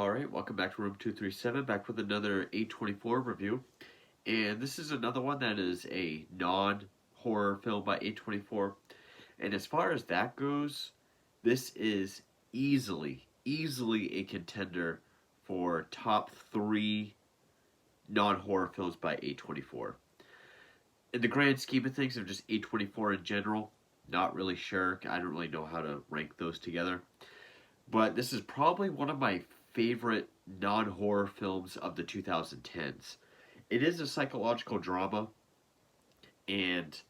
Alright, welcome back to Room 237, back with another A24 review. And this is another one that is a non-horror film by A24. And as far as that goes, this is easily a contender for top 3 non-horror films by A24. In the grand scheme of things, of just A24 in general, not really sure. I don't really know how to rank those together. But this is probably one of my favorite non-horror films of the 2010s. It is a psychological drama, and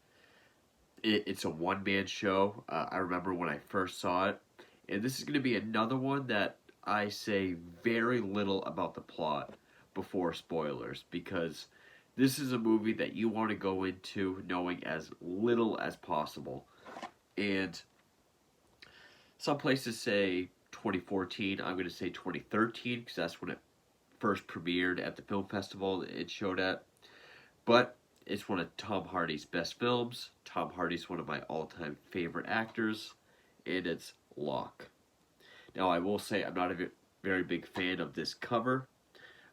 it's a one-man show. I remember when I first saw it, and this is going to be another one that I say very little about the plot before spoilers, because this is a movie that you want to go into knowing as little as possible. And some places say 2014. I'm going to say 2013 because that's when it first premiered at the film festival it showed at. But it's one of Tom Hardy's best films. Tom Hardy's one of my all-time favorite actors, and it's Locke. Now, I will say I'm not a very big fan of this cover.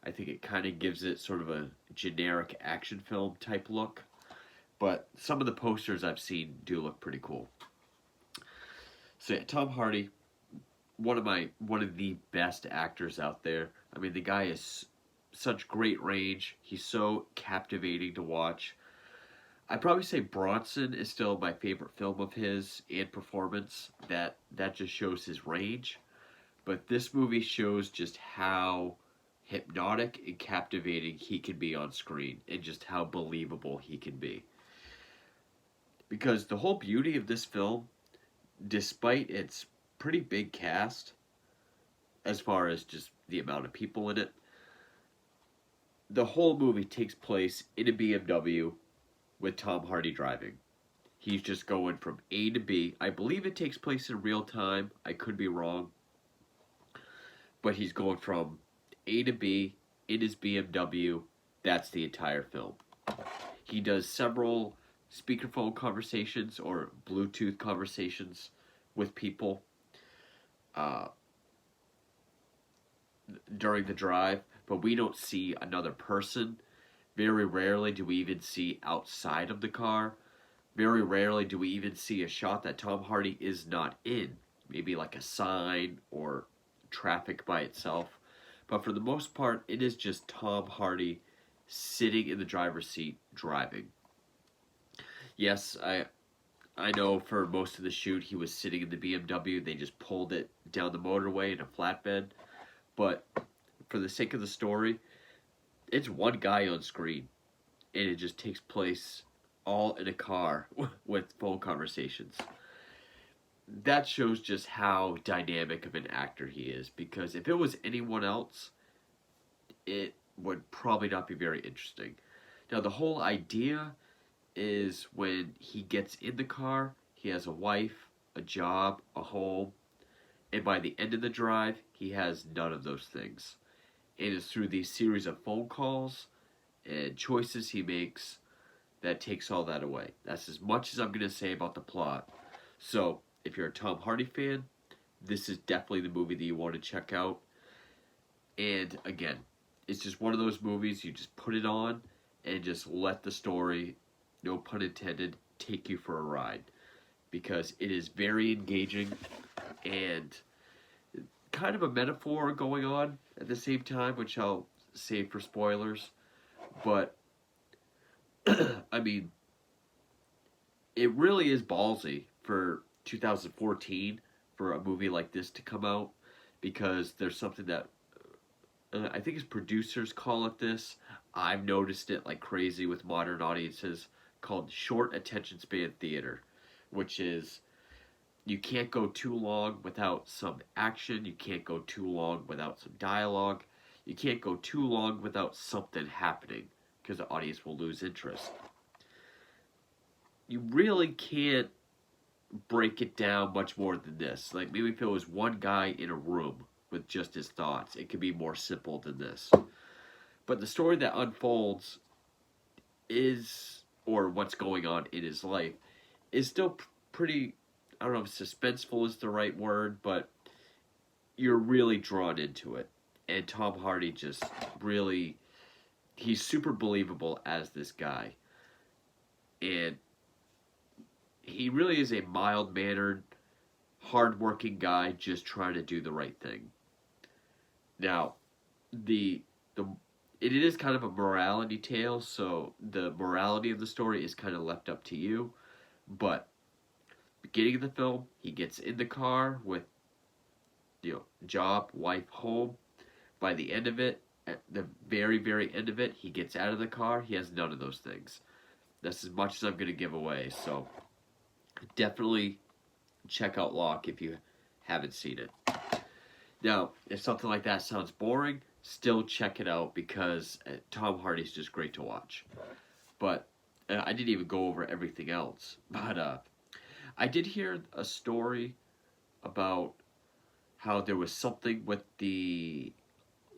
I think it kind of gives it sort of a generic action film type look, but some of the posters I've seen do look pretty cool. So yeah, Tom Hardy, one of the best actors out there. I mean, the guy is such great range. He's so captivating to watch. I'd probably say Bronson is still my favorite film of his and performance. That just shows his range. But this movie shows just how hypnotic and captivating he can be on screen, and just how believable he can be. Because the whole beauty of this film, despite its pretty big cast, as far as just the amount of people in it, the whole movie takes place in a BMW with Tom Hardy driving. He's just going from A to B. I believe it takes place in real time. I could be wrong. But he's going from A to B in his BMW. That's the entire film. He does several speakerphone conversations or Bluetooth conversations with people during the drive, but we don't see another person. Very rarely do we even see outside of the car. Very rarely do we even see a shot that Tom Hardy is not in. Maybe like a sign or traffic by itself. But for the most part, it is just Tom Hardy sitting in the driver's seat driving. Yes, I know for most of the shoot he was sitting in the BMW. They just pulled it down the motorway in a flatbed. But for the sake of the story, it's one guy on screen. And it just takes place all in a car with phone conversations. That shows just how dynamic of an actor he is. Because if it was anyone else, it would probably not be very interesting. Now, the whole idea is when he gets in the car, he has a wife, a job, a home, and by the end of the drive, he has none of those things. And it's through these series of phone calls and choices he makes that takes all that away. That's as much as I'm going to say about the plot. So, if you're a Tom Hardy fan, this is definitely the movie that you want to check out. And again, it's just one of those movies you just put it on and just let the story, no pun intended, take you for a ride. Because it is very engaging and kind of a metaphor going on at the same time, which I'll save for spoilers. But, I mean, it really is ballsy for 2014 for a movie like this to come out, because there's something that I think his producers call it this. I've noticed it like crazy with modern audiences, called short attention span theater, which is you can't go too long without some action, you can't go too long without some dialogue, you can't go too long without something happening, because the audience will lose interest. You really can't break it down much more than this. Like, maybe if it was one guy in a room with just his thoughts, it could be more simple than this. But the story that unfolds is, or what's going on in his life, is still pretty, I don't know if suspenseful is the right word, but you're really drawn into it. and Tom Hardy just really, he's super believable as this guy. And he really is a mild mannered, hardworking guy just trying to do the right thing. Now, the it is kind of a morality tale, so the morality of the story is kind of left up to you. But beginning of the film, he gets in the car with job, wife, home. By the end of it, at the very end of it, he gets out of the car. He has none of those things. That's as much as I'm going to give away. So definitely check out Locke if you haven't seen it. Now, if something like that sounds boring, still check it out because Tom Hardy's just great to watch. But I didn't even go over everything else. But I did hear a story about how there was something with the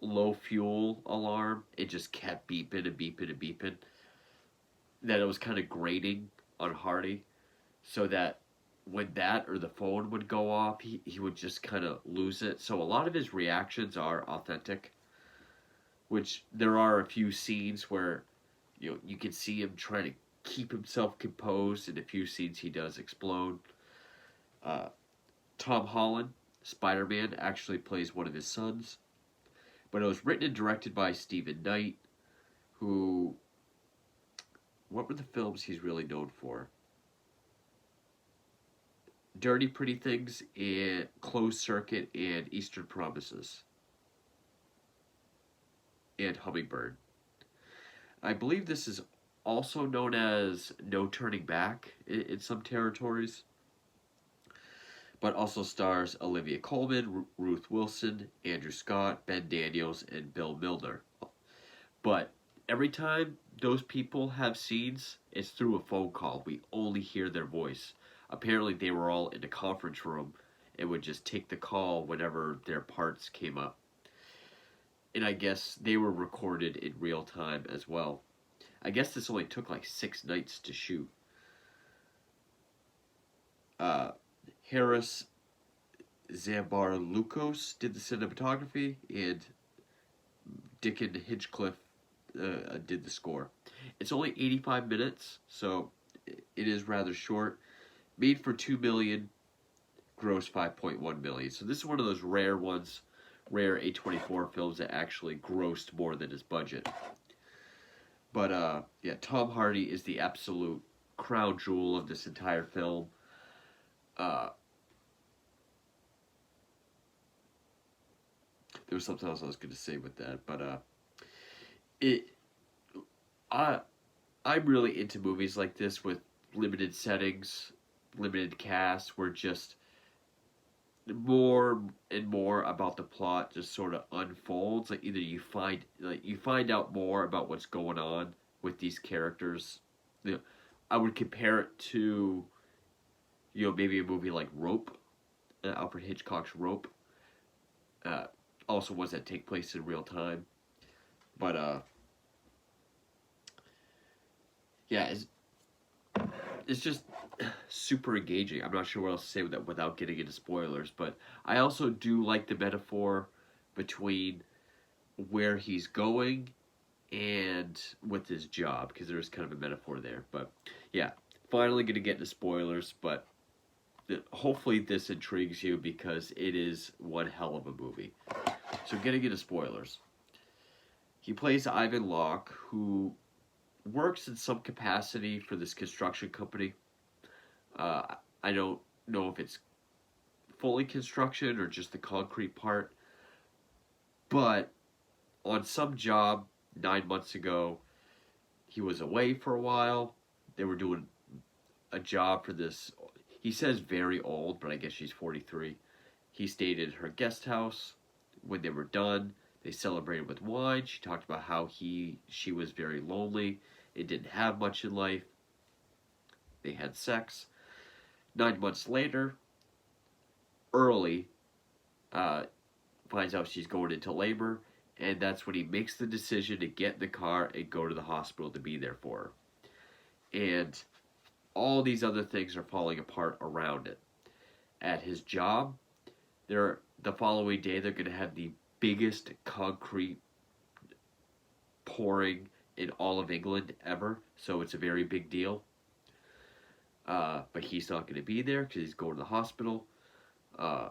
low fuel alarm. It just kept beeping and beeping and beeping. That it was kind of grating on Hardy, so that when that or the phone would go off, he would just kind of lose it. So a lot of his reactions are authentic, which there are a few scenes where you can see him trying to keep himself composed. In a few scenes, he does explode. Uh, Tom Holland, Spider-Man, actually plays one of his sons, but it was written and directed by Stephen Knight, who, what were the films he's really known for? Dirty Pretty Things and Closed Circuit and Eastern Promises and Hummingbird. I believe this is also known as No Turning Back in some territories, but also stars Olivia Colman, Ruth Wilson, Andrew Scott, Ben Daniels, and Bill Milner. But every time those people have scenes, it's through a phone call. We only hear their voice. Apparently they were all in a conference room and would just take the call whenever their parts came up. And I guess they were recorded in real time as well. I guess this only took like 6 nights to shoot. Harris Zambarlukos did the cinematography, and Dickon Hinchcliffe did the score. It's only 85 minutes, so it is rather short. Made for $2 million, grossed $5.1 million. So this is one of those rare ones, rare A24 films that actually grossed more than his budget. But yeah, Tom Hardy is the absolute crown jewel of this entire film. There was something else I was going to say with that, but I'm really into movies like this with limited settings, limited cast, where just more and more about the plot just sort of unfolds. Like either you find out more about what's going on with these characters. I would compare it to maybe a movie like Rope, Alfred Hitchcock's Rope. Also ones that take place in real time. But yeah, it's just super engaging. I'm not sure what else to say with that without getting into spoilers, but I also do like the metaphor between where he's going and with his job, because there's kind of a metaphor there. But yeah, finally going to get into spoilers, but hopefully this intrigues you because it is one hell of a movie. So getting into spoilers. He plays Ivan Locke, who works in some capacity for this construction company. I don't know if it's fully construction or just the concrete part, but on some job 9 months ago, he was away for a while. They were doing a job for this, he says very old, but I guess she's 43. He stayed in her guest house. When they were done, they celebrated with wine. She talked about how she was very lonely and didn't have much in life. They had sex. 9 months later, Early finds out she's going into labor, and that's when he makes the decision to get in the car and go to the hospital to be there for her. And all these other things are falling apart around it. At his job, the following day they're going to have the biggest concrete pouring in all of England ever, so it's a very big deal. But he's not going to be there because he's going to the hospital. Uh,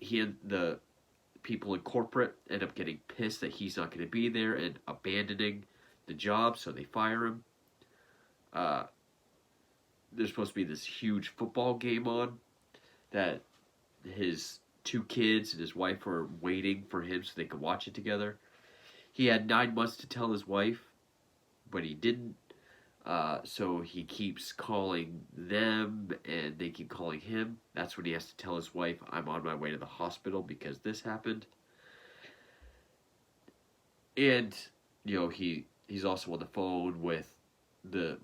he and the people in corporate end up getting pissed that he's not going to be there and abandoning the job, so they fire him. Uh, there's supposed to be this huge football game on that his two kids and his wife were waiting for him so they could watch it together. He had 9 months to tell his wife, but he didn't. So he keeps calling them and they keep calling him. That's when he has to tell his wife, I'm on my way to the hospital because this happened. And, he's also on the phone with the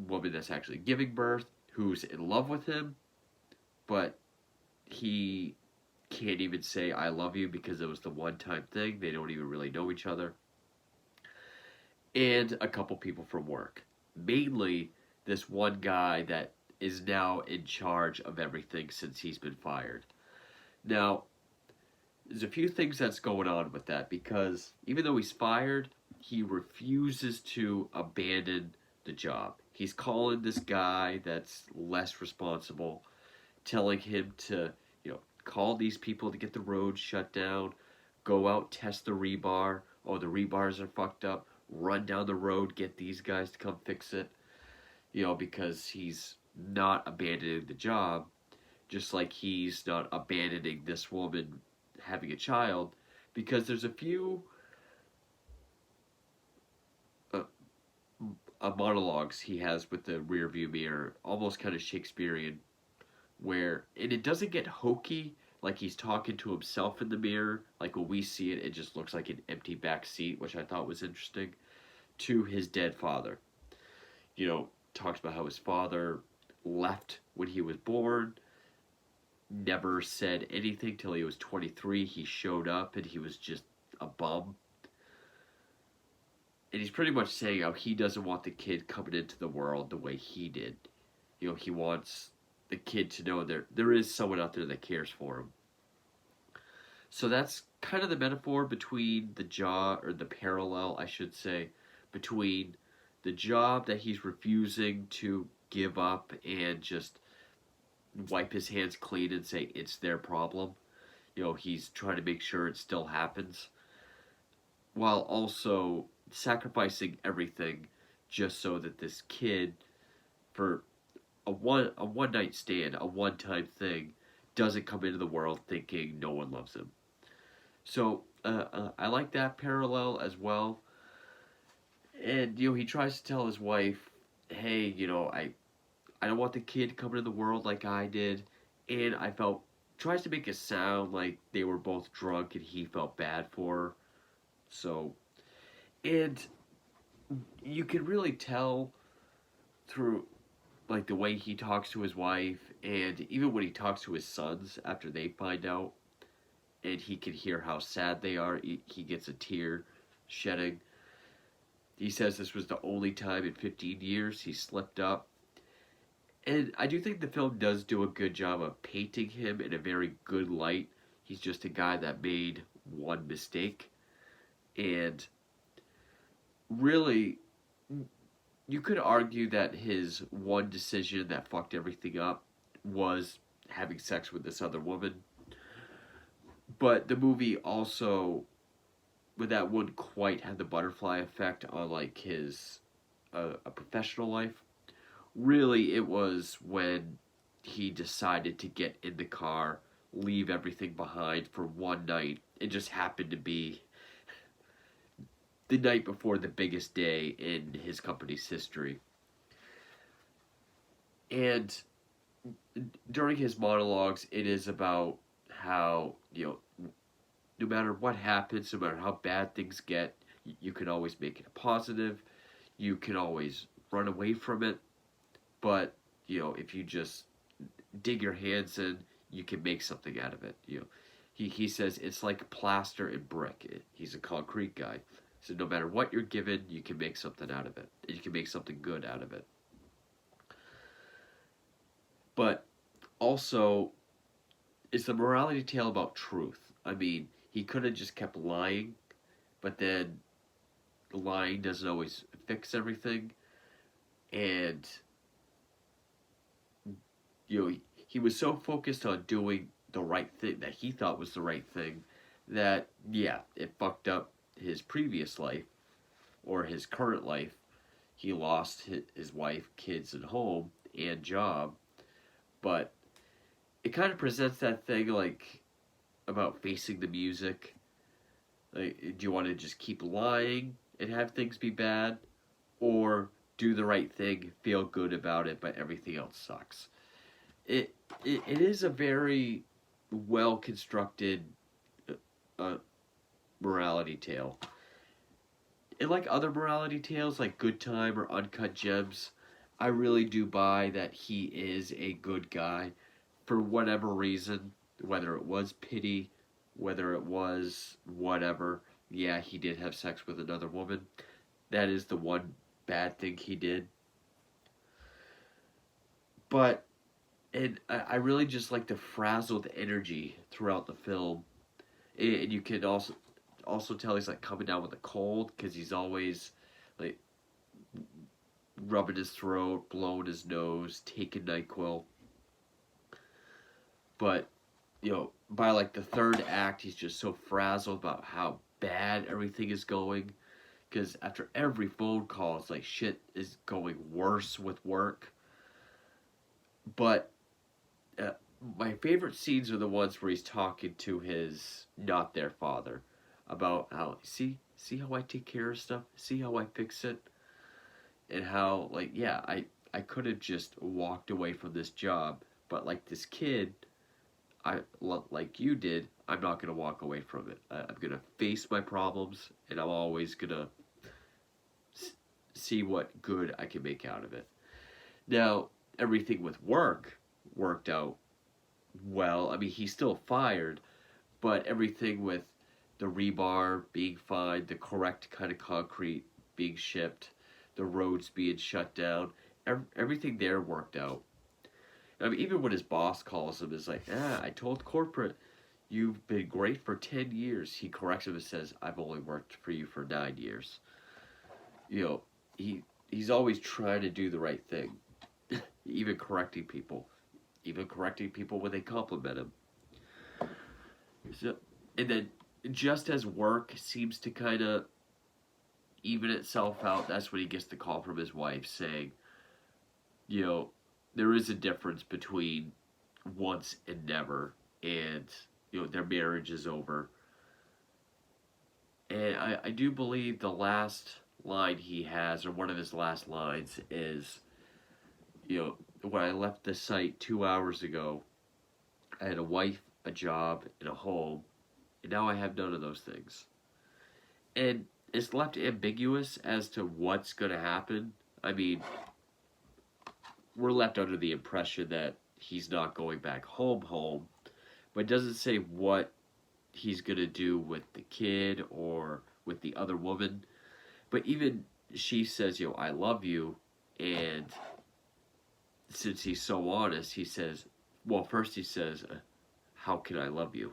woman that's actually giving birth, who's in love with him, but he can't even say I love you because it was the one time thing. They don't even really know each other. And a couple people from work. Mainly this one guy that is now in charge of everything since he's been fired. Now, there's a few things that's going on with that because even though he's fired, he refuses to abandon the job. He's calling this guy that's less responsible, telling him to, call these people to get the road shut down, go out, test the rebar. Oh, the rebars are fucked up. Run down the road, get these guys to come fix it. Because he's not abandoning the job, just like he's not abandoning this woman having a child, because there's a few monologues he has with the rear view mirror, almost kind of Shakespearean, and it doesn't get hokey like he's talking to himself in the mirror. Like when we see it, it just looks like an empty back seat, which I thought was interesting, to his dead father. Talks about how his father left when he was born, never said anything till he was 23. He showed up and he was just a bum. And he's pretty much saying how he doesn't want the kid coming into the world the way he did. He wants the kid to know there is someone out there that cares for him. So that's kind of the metaphor between the parallel, I should say, between the job that he's refusing to give up and just wipe his hands clean and say it's their problem. He's trying to make sure it still happens, while also sacrificing everything just so that this kid, for a one night stand, a one time thing, doesn't come into the world thinking no one loves him. So I like that parallel as well. And he tries to tell his wife, hey, I don't want the kid coming into the world like I did, and tries to make it sound like they were both drunk and he felt bad for her. So, and you can really tell through like the way he talks to his wife, and even when he talks to his sons after they find out, and he can hear how sad they are. He gets a tear shedding. He says this was the only time in 15 years he slipped up. And I do think the film does do a good job of painting him in a very good light. He's just a guy that made one mistake. And really, you could argue that his one decision that fucked everything up was having sex with this other woman. But the movie also, but that wouldn't quite have the butterfly effect on like his a professional life. Really, it was when he decided to get in the car, leave everything behind for one night. It just happened to be the night before the biggest day in his company's history. And during his monologues, it is about how, no matter what happens, no matter how bad things get, you can always make it a positive. You can always run away from it. But, if you just dig your hands in, you can make something out of it. He says it's like plaster and brick. He's a concrete guy. So no matter what you're given, you can make something out of it. And you can make something good out of it. But also, it's a morality tale about truth. I mean, he could have just kept lying, but then lying doesn't always fix everything. And, he was so focused on doing the right thing that he thought was the right thing that, yeah, it fucked up his previous life or his current life. He lost his wife, kids, and home and job. But it kind of presents that thing like about facing the music. Like, do you want to just keep lying and have things be bad, or do the right thing, feel good about it, but everything else sucks? It is a very well constructed uh, morality tale. And like other morality tales, like Good Time or Uncut Gems, I really do buy that he is a good guy for whatever reason, whether it was pity, whether it was whatever. Yeah, he did have sex with another woman. That is the one bad thing he did. But and I really just like the frazzled energy throughout the film. And you can also tell he's like coming down with a cold because he's always like rubbing his throat, blowing his nose, taking NyQuil. But by like the third act, he's just so frazzled about how bad everything is going. Because after every phone call, it's like shit is going worse with work. But uh, my favorite scenes are the ones where he's talking to his not their father about how see how I take care of stuff, see how I fix it, and how like yeah I could have just walked away from this job, but like this kid, like you did, I'm not gonna walk away from it. I'm gonna face my problems, and I'm always gonna see what good I can make out of it. Now everything with work worked out well. I mean, he's still fired, but everything with the rebar being fine, the correct kind of concrete being shipped, the roads being shut down, everything there worked out. I mean, even when his boss calls him, is like, I told corporate you've been great for 10 years. He corrects him and says, I've only worked for you for 9 years. You know, he's always trying to do the right thing, even correcting people, when they compliment him. So, and then just as work seems to kind of even itself out, that's when he gets the call from his wife saying, you know, there is a difference between once and never, and their marriage is over. And I do believe the last line he has, or one of his last lines, is, when I left the site 2 hours ago, I had a wife, a job, and a home, and now I have none of those things. And it's left ambiguous as to what's going to happen. I mean, we're left under the impression that he's not going back home, but it doesn't say what he's going to do with the kid or with the other woman. But even she says, I love you, and since he's so honest, he says, well, first he says, how can I love you?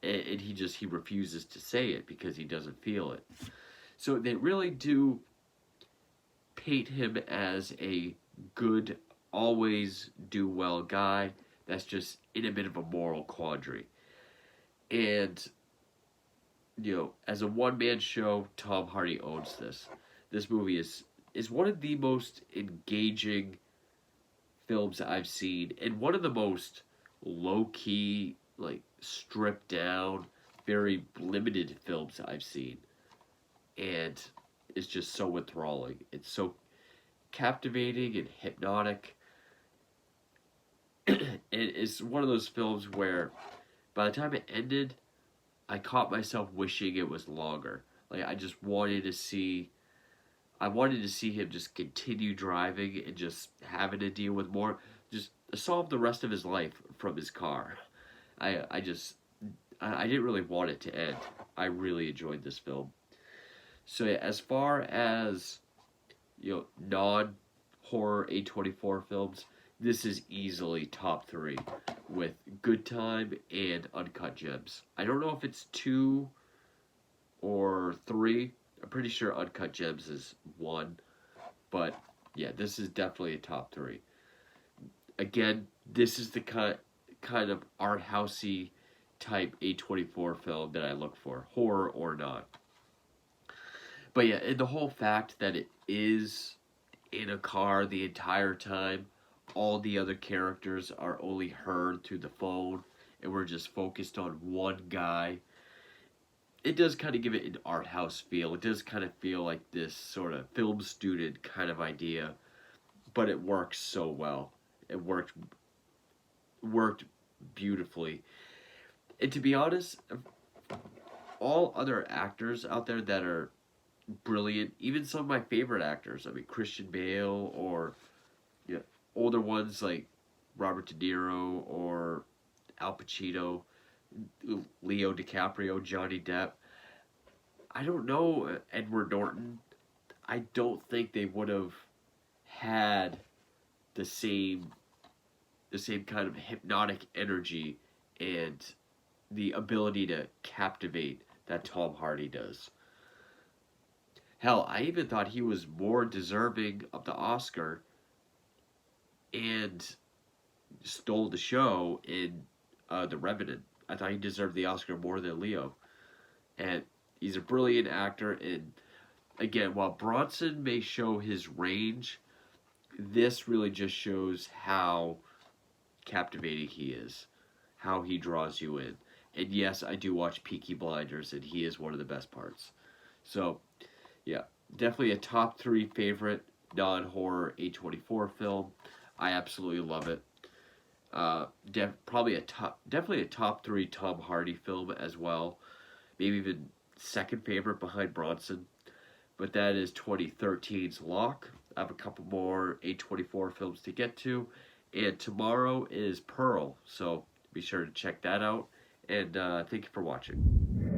And he refuses to say it because he doesn't feel it. So they really do paint him as a good, always do well guy that's just in a bit of a moral quandary. And, as a one-man show, Tom Hardy owns this. This movie is one of the most engaging films I've seen, and one of the most low-key, like, stripped down, very limited films I've seen. And it's just so enthralling. It's so captivating and hypnotic. It's one of those films where by the time it ended, I caught myself wishing it was longer. Like, I wanted to see him just continue driving and just having to deal with more, just solve the rest of his life from his car. I didn't really want it to end. I really enjoyed this film. So yeah, as far as non-horror A24 films, this is easily top 3 with Good Time and Uncut Gems. I don't know if it's 2 or 3. I'm pretty sure Uncut Gems is 1, but yeah, this is definitely a top 3. Again, this is the kind of art housey type A24 film that I look for, horror or not. But yeah, and the whole fact that it is in a car the entire time, all the other characters are only heard through the phone, and we're just focused on one guy. It does kind of give it an art house feel. It does kind of feel like this sort of film student kind of idea, but it works so well. It worked beautifully. And to be honest, all other actors out there that are brilliant, even some of my favorite actors, I mean Christian Bale or you know, older ones like Robert De Niro or Al Pacino, Leo DiCaprio, Johnny Depp. I don't know Edward Norton. I don't think they would have had the same kind of hypnotic energy and the ability to captivate that Tom Hardy does. Hell, I even thought he was more deserving of the Oscar and stole the show in The Revenant. I thought he deserved the Oscar more than Leo. And he's a brilliant actor. And again, while Bronson may show his range, this really just shows how captivating he is, how he draws you in. And yes, I do watch Peaky Blinders, and he is one of the best parts. So, yeah, definitely a top 3 favorite non-horror A24 film. I absolutely love it. Definitely a top 3 Tom Hardy film as well. Maybe even second favorite behind Bronson. But that is 2013's Locke. I have a couple more A24 films to get to. And tomorrow is Pearl. So be sure to check that out. And thank you for watching.